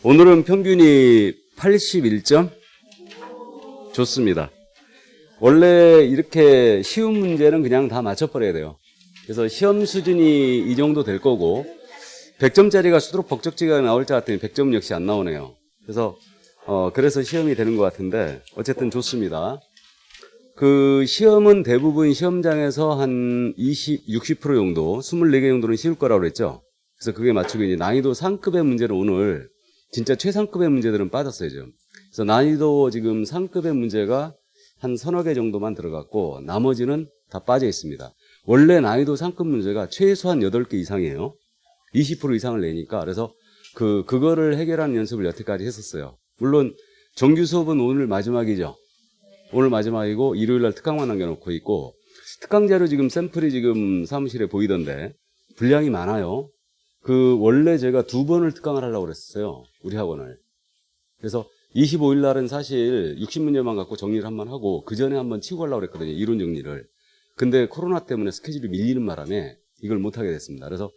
오늘은 평균이 81점? 좋습니다. 원래 이렇게 쉬운 문제는 그냥 다 맞춰버려야 돼요. 그래서 시험 수준이 이 정도 될 거고, 100점짜리가 수두룩 법적지가 나올 줄 알았더니 100점 역시 안 나오네요. 그래서 시험이 되는 것 같은데, 어쨌든 좋습니다. 그 시험은 대부분 시험장에서 한 60% 정도, 24개 정도는 쉬울 거라고 그랬죠. 그래서 그게 맞추고 이제 난이도 상급의 문제는 오늘 진짜 최상급의 문제들은 빠졌어요, 지금. 그래서 난이도 지금 상급의 문제가 한 서너 개 정도만 들어갔고, 나머지는 다 빠져 있습니다. 원래 난이도 상급 문제가 최소한 8개 이상이에요. 20% 이상을 내니까. 그래서 그거를 해결하는 연습을 여태까지 했었어요. 물론 정규 수업은 오늘 마지막이죠. 오늘 마지막이고 일요일 날 특강만 남겨놓고 있고, 특강 자료 지금 샘플이 지금 사무실에 보이던데 분량이 많아요. 원래 제가 2번을 특강을 하려고 그랬어요. 우리 학원을. 그래서 25일 날은 사실 60문제만 갖고 정리를 한번 하고 그 전에 한번 치고 가려고 그랬거든요. 이론 정리를. 근데 코로나 때문에 스케줄이 밀리는 바람에 이걸 못하게 됐습니다. 그래서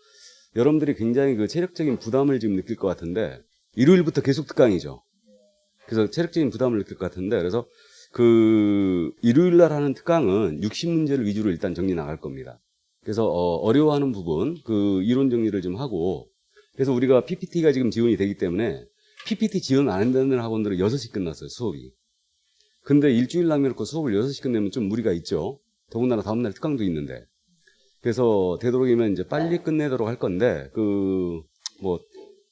여러분들이 굉장히 그 체력적인 부담을 지금 느낄 것 같은데, 일요일부터 계속 특강이죠. 그래서 체력적인 부담을 느낄 것 같은데, 그래서 일요일 날 하는 특강은 60문제를 위주로 일단 정리 나갈 겁니다. 그래서 어려워하는 부분, 이론 정리를 좀 하고, 그래서 우리가 PPT가 지금 지원이 되기 때문에 PPT 지원 안 한다는 학원들은 6시 끝났어요, 수업이. 근데 일주일 남겨놓고 수업을 6시 끝내면 좀 무리가 있죠. 더군다나 다음날 특강도 있는데. 그래서 되도록이면 이제 빨리 끝내도록 할 건데,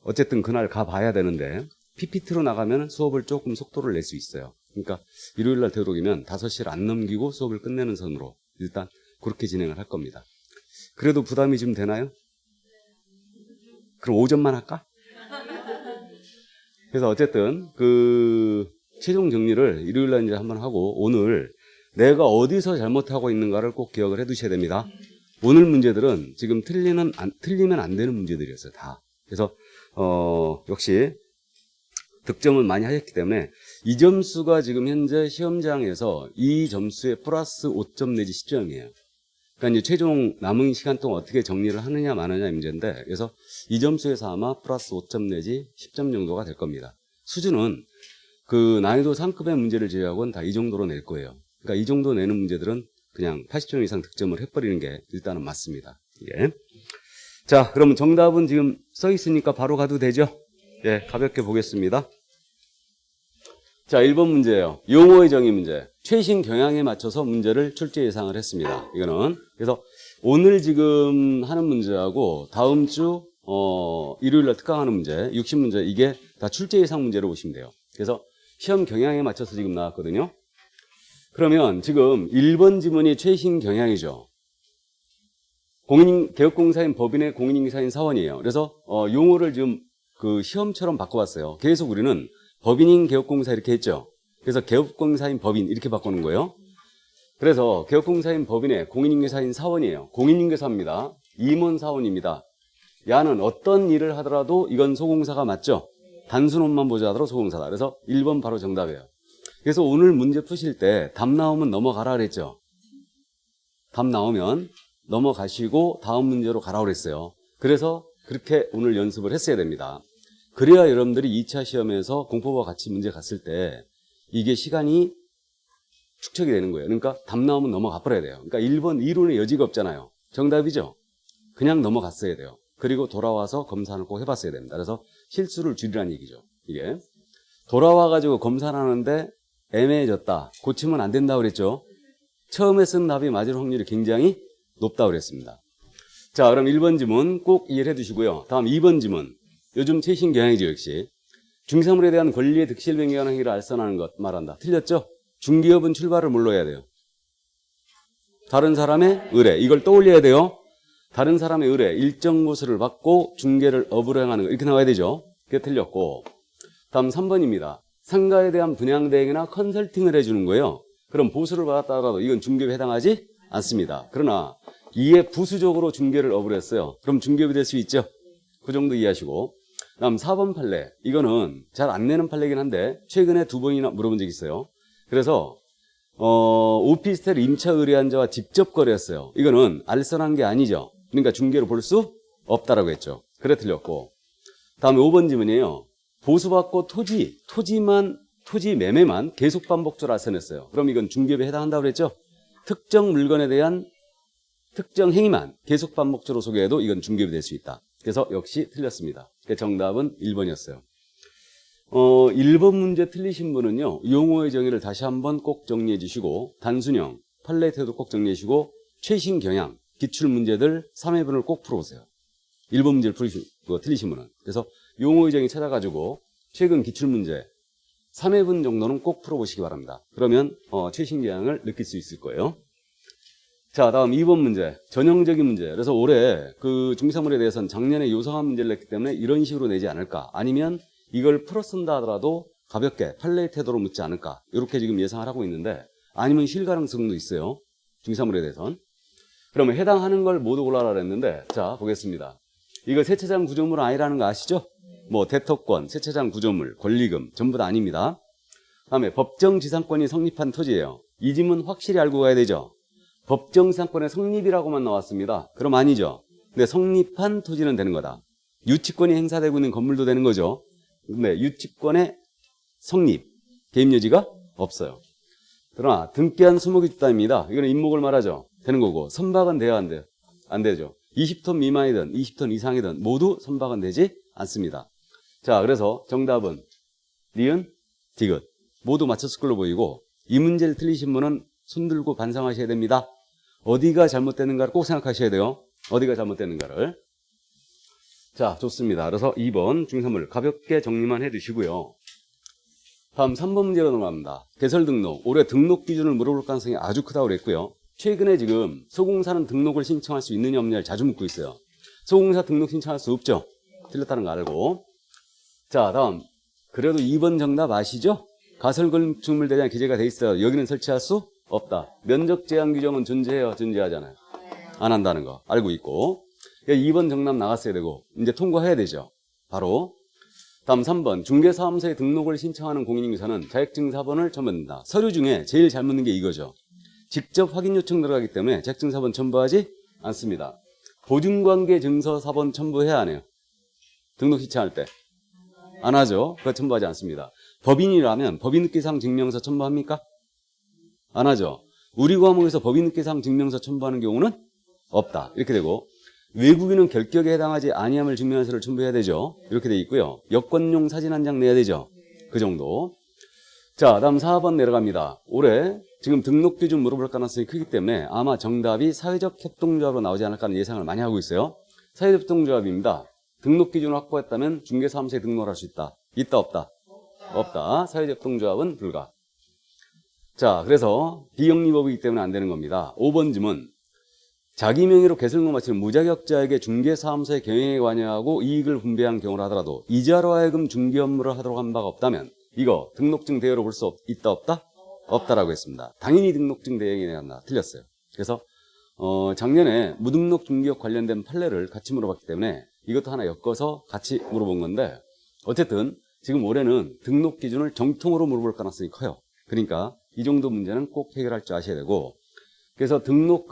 어쨌든 그날 가봐야 되는데, PPT로 나가면 수업을 조금 속도를 낼 수 있어요. 그러니까 일요일 날 되도록이면 5시를 안 넘기고 수업을 끝내는 선으로 일단 그렇게 진행을 할 겁니다. 그래도 부담이 좀 되나요? 그럼 5점만 할까? 그래서 어쨌든 최종 정리를 일요일 날 이제 한번 하고, 오늘 내가 어디서 잘못하고 있는가를 꼭 기억을 해 두셔야 됩니다. 오늘 문제들은 지금 틀리면 안 되는 문제들이었어요, 다. 그래서 역시 득점은 많이 하셨기 때문에 이 점수가 지금 현재 시험장에서 이 점수에 플러스 5점 내지 10점이에요. 그러니까 이제 최종 남은 시간 동안 어떻게 정리를 하느냐 마느냐의 문제인데, 그래서 이 점수에서 아마 플러스 5점 내지 10점 정도가 될 겁니다. 수준은 난이도 상급의 문제를 제외하고는 다 이 정도로 낼 거예요. 그러니까 이 정도 내는 문제들은 그냥 80점 이상 득점을 해버리는 게 일단은 맞습니다. 예. 자, 그러면 정답은 지금 써 있으니까 바로 가도 되죠? 예, 가볍게 보겠습니다. 자, 1번 문제예요. 용어의 정의 문제. 최신 경향에 맞춰서 문제를 출제 예상을 했습니다. 이거는. 그래서 오늘 지금 하는 문제하고 다음 주 일요일 날 특강하는 문제, 60문제, 이게 다 출제 예상 문제로 보시면 돼요. 그래서 시험 경향에 맞춰서 지금 나왔거든요. 그러면 지금 1번 지문이 최신 경향이죠. 개업공사인 법인의 공인인사인 사원이에요. 그래서 용어를 지금 시험처럼 바꿔봤어요. 계속 우리는 법인인 개업공사 이렇게 했죠. 그래서 개업공사인 법인 이렇게 바꾸는 거예요. 그래서 개업공사인 법인의 공인인계사인 사원이에요. 공인인계사입니다. 임원사원입니다. 야는 어떤 일을 하더라도 이건 소공사가 맞죠. 단순혼만 보자더라도 소공사다. 그래서 1번 바로 정답이에요. 그래서 오늘 문제 푸실 때 답 나오면 넘어가라 그랬죠. 답 나오면 넘어가시고 다음 문제로 가라 그랬어요. 그래서 그렇게 오늘 연습을 했어야 됩니다. 그래야 여러분들이 2차 시험에서 공법과 같이 문제 갔을 때 이게 시간이 축적이 되는 거예요. 그러니까 답 나오면 넘어가 버려야 돼요. 그러니까 1번 이론의 여지가 없잖아요. 정답이죠. 그냥 넘어갔어야 돼요. 그리고 돌아와서 검사를 꼭 해봤어야 됩니다. 그래서 실수를 줄이라는 얘기죠. 이게 돌아와가지고 검사를 하는데 애매해졌다, 고치면 안 된다고 그랬죠. 처음에 쓴 답이 맞을 확률이 굉장히 높다고 그랬습니다. 자, 그럼 1번 지문 꼭 이해를 해두시고요. 다음 2번 지문. 요즘 최신 경향이죠, 역시. 중개사물에 대한 권리의 득실 변경하는 행위를 알선하는 것 말한다. 틀렸죠? 중개업은 출발을 뭘로 해야 돼요? 다른 사람의 의뢰. 이걸 떠올려야 돼요. 다른 사람의 의뢰, 일정 보수를 받고 중개를 업으로 행하는 거. 이렇게 나와야 되죠? 그게 틀렸고. 다음 3번입니다. 상가에 대한 분양 대행이나 컨설팅을 해주는 거예요. 그럼 보수를 받았다 하더라도 이건 중개업에 해당하지 않습니다. 그러나 이에 부수적으로 중개를 업으로 했어요. 그럼 중개업이 될 수 있죠? 그 정도 이해하시고. 다음 4번 판례. 이거는 잘 안 내는 판례긴 한데 최근에 2번이나 물어본 적이 있어요. 그래서 오피스텔 임차 의뢰한 자와 직접 거래했어요. 이거는 알선한 게 아니죠. 그러니까 중개로 볼 수 없다라고 했죠. 그래 틀렸고. 다음에 5번 지문이에요. 보수받고 토지 매매만 계속 반복적으로 알선했어요. 그럼 이건 중개업에 해당한다고 그랬죠? 특정 물건에 대한 특정 행위만 계속 반복적으로 소개해도 이건 중개업이 될 수 있다. 그래서 역시 틀렸습니다. 정답은 1번이었어요. 1번 문제 틀리신 분은요, 용어의 정의를 다시 한번 꼭 정리해 주시고, 단순형, 판례태도 꼭 정리해 주시고, 최신 경향, 기출 문제들 3회분을 꼭 풀어보세요. 1번 문제를 틀리신 분은. 그래서 용어의 정의 찾아가지고, 최근 기출 문제 3회분 정도는 꼭 풀어보시기 바랍니다. 그러면 최신 경향을 느낄 수 있을 거예요. 자, 다음 2번 문제. 전형적인 문제. 그래서 올해 그 중기사물에 대해서는 작년에 요상한 문제를 냈기 때문에 이런 식으로 내지 않을까. 아니면 이걸 풀어쓴다 하더라도 가볍게 판례의 태도로 묻지 않을까. 이렇게 지금 예상을 하고 있는데, 아니면 실 가능성도 있어요. 중기사물에 대해서는. 그러면 해당하는 걸 모두 골라라 그랬는데, 자, 보겠습니다. 이거 세차장 구조물은 아니라는 거 아시죠? 뭐 대토권, 세차장 구조물, 권리금 전부 다 아닙니다. 다음에 법정지상권이 성립한 토지예요. 이 지문 확실히 알고 가야 되죠. 법정지상권의 성립이라고만 나왔습니다. 그럼 아니죠. 근데 성립한 토지는 되는 거다. 유치권이 행사되고 있는 건물도 되는 거죠. 근데 유치권의 성립, 개입 여지가 없어요. 그러나 등기한 수목이 집단입니다. 이거는 임목을 말하죠. 되는 거고, 선박은 돼야 안 돼요? 안 되죠. 20톤 미만이든 20톤 이상이든 모두 선박은 되지 않습니다. 자, 그래서 정답은 니은, 디귿 모두 맞췄을 걸로 보이고, 이 문제를 틀리신 분은 손 들고 반성하셔야 됩니다. 어디가 잘못됐는가를 꼭 생각하셔야 돼요. 어디가 잘못됐는가를. 자, 좋습니다. 그래서 2번 중기사물 가볍게 정리만 해두시고요. 다음 3번 문제로 넘어갑니다. 개설 등록. 올해 등록 기준을 물어볼 가능성이 아주 크다고 그랬고요. 최근에 지금 소공사는 등록을 신청할 수 있느냐 없느냐를 자주 묻고 있어요. 소공사 등록 신청할 수 없죠. 틀렸다는 거 알고. 자, 다음. 그래도 2번 정답 아시죠? 가설건축물 대장 기재가 돼 있어요. 여기는 설치할 수 없다. 면적 제한 규정은 존재해요? 존재하잖아요. 안 한다는 거 알고 있고. 2번 정답 나갔어야 되고, 이제 통과해야 되죠. 바로. 다음 3번. 중개사무소에 등록을 신청하는 공인인증서는 자격증4번을 첨부한다. 서류 중에 제일 잘 묻는 게 이거죠. 직접 확인 요청 들어가기 때문에 자격증4번 첨부하지 않습니다. 보증관계 증서 4번 첨부해야 하네요. 등록 신청할 때. 안 하죠. 그거 첨부하지 않습니다. 법인이라면 법인특기사항 증명서 첨부합니까? 안 하죠. 우리 과목에서 법인특기사항 증명서 첨부하는 경우는 없다. 이렇게 되고, 외국인은 결격에 해당하지 아니함을 증명한 서류를 첨부해야 되죠. 이렇게 돼 있고요. 여권용 사진 한 장 내야 되죠. 그 정도. 자, 다음 4번 내려갑니다. 올해 지금 등록 기준 물어볼 가능성이 크기 때문에 아마 정답이 사회적 협동조합으로 나오지 않을까 하는 예상을 많이 하고 있어요. 사회적 협동조합입니다. 등록 기준을 확보했다면 중개사무소에 등록을 할 수 있다. 있다, 없다? 없다. 사회적 협동조합은 불가. 자, 그래서 비영리법이기 때문에 안 되는 겁니다. 5번 지문. 자기 명의로 개설등록 마치는 무자격자에게 중개사무소의 경영에 관여하고 이익을 분배한 경우를 하더라도 이자로 하여금 중개 업무를 하도록 한 바가 없다면 이거 등록증 대여로 볼 수 있다, 없다? 없다라고 했습니다. 당연히 등록증 대여에 대한 틀렸어요. 그래서 작년에 무등록 중개업 관련된 판례를 같이 물어봤기 때문에 이것도 하나 엮어서 같이 물어본 건데, 어쨌든 지금 올해는 등록 기준을 정통으로 물어볼 가능성이 커요. 그러니까 이 정도 문제는 꼭 해결할 줄 아셔야 되고, 그래서 등록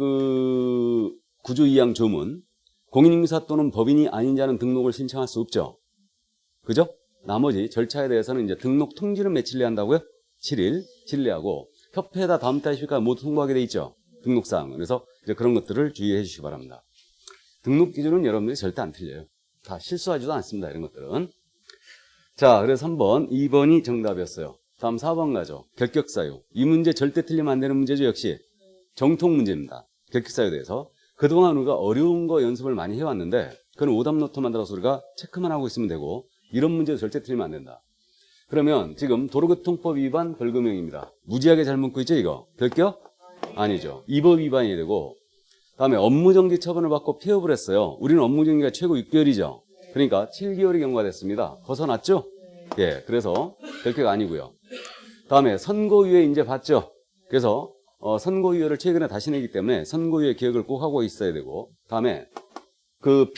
구조 이양 조문, 공인인증사 또는 법인이 아닌 자는 등록을 신청할 수 없죠. 그죠? 나머지 절차에 대해서는 이제 등록 통지를 며칠 내야 한다고요? 7일 내하고, 협회에다 다음 달 10일까지 모두 통보하게 돼 있죠. 등록사항. 그래서 이제 그런 것들을 주의해 주시기 바랍니다. 등록 기준은 여러분들이 절대 안 틀려요. 다 실수하지도 않습니다. 이런 것들은. 자, 그래서 3번, 2번이 정답이었어요. 다음 4번 가죠. 결격사유. 이 문제 절대 틀리면 안 되는 문제죠. 역시 정통 문제입니다. 결격사유에 대해서. 그동안 우리가 어려운 거 연습을 많이 해왔는데, 그건 오답노트 만들어서 우리가 체크만 하고 있으면 되고, 이런 문제도 절대 틀리면 안 된다. 그러면 지금 도로교통법 위반 벌금형입니다. 무지하게 잘 묻고 있죠, 이거? 결격? 아니죠. 이 법 위반이 되고, 다음에 업무정지 처분을 받고 폐업을 했어요. 우리는 업무정지가 최고 6개월이죠. 그러니까 7개월이 경과됐습니다. 벗어났죠? 예, 그래서 결격 아니고요. 다음에 선고유예 이제 봤죠? 그래서 선고유예를 최근에 다시 내기 때문에 선고유예 기억을 꼭 하고 있어야 되고, 다음에 그